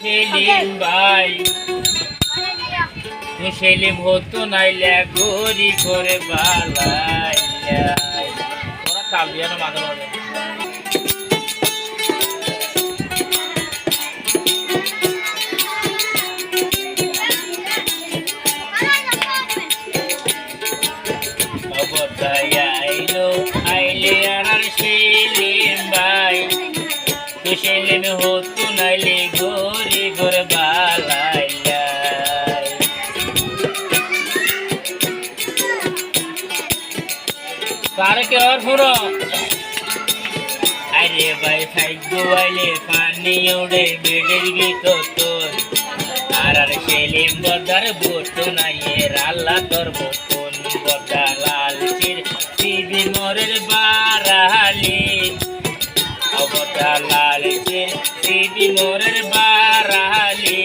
সেলিম ভাই সেলিম হতো নাইলে গরি করে বালাইয়া ওরা তাল দিয়ে না মাঝে মাঝে আইলে আর সেলিম ভাই সেলিম হতো নাইলে গরি করে বালাইয়া কারে কে আর পুরো আরে ভাই সাইড আইলে পানি উড়ে বেডের গিতো তোর আর সেলিম বদার বটো নাই এর আল্লাহ তোর বকুন বদা লাল চির সিবি মোরের বারালি অবদা লাল চির সিবি মোরের বারালি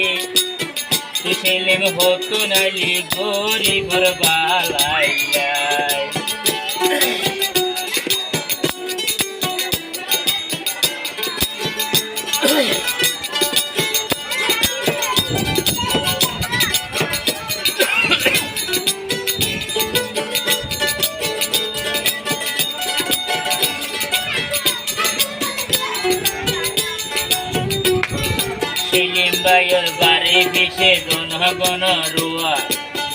সেলিম হতো নাইলি গরি ঘর বালাইয়া সেলিম ভাইয়ের বাড়ি পিছে জনগণ রুয়া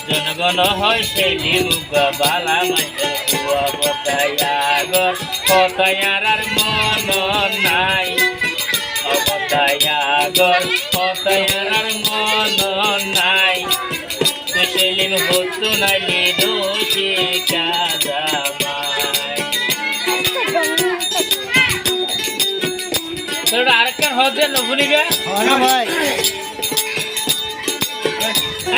জনগণ হয় সেলিম বালা মাইজের হুয়া বদায়াগর কতায়ার মন নাই অবদায়াগর কতায়ার মন নাই সেলিম হতো নাইলে দোষী কাজামাই তোরা আরেকটা হতে নভুলিবে না ভাই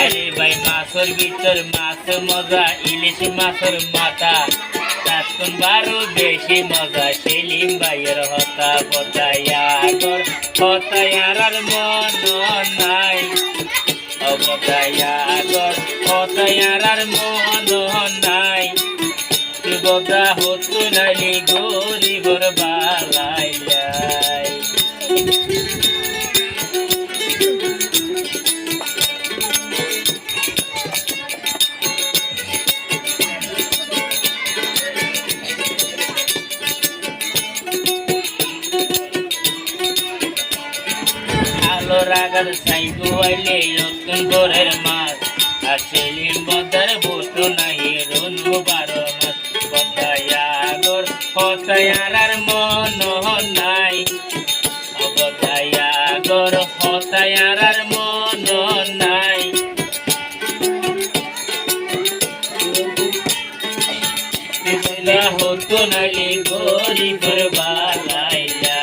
আরে ভাই মাছের ভিতর মাছ মজা ইলিশ মাছের মাথা তাতন বারো বেশি মজা সেলিম ভাইয়ের হতা বদায়াগর হতায়ার মন নাই অবদায়াগর হতায়ার মন নাই বদা হতো নাইলি গরিবর বালাইয়া রাগার সাইডু আইলে নতুন ঘরের মাছ আর সেলিম বদার বসো নাই রনু 12 মাস বদায়াগর হতায়ার মন নাই অবদায়াগর হতায়ার মন নাই হতো নাইলে গরিবের বালাইয়া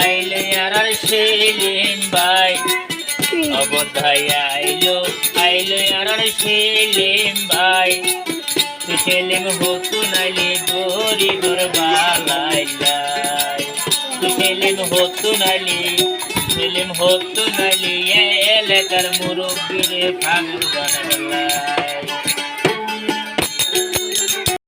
আইলে আর সেলিম ভাই অবদায়া আইলো আর সেলিম ভাই সেলিম হতো নাইলে গরিবর বালাইয়া সেলিম হতো নাইলে এলাকার মুরব্বীরে ফাগুন বানাইলা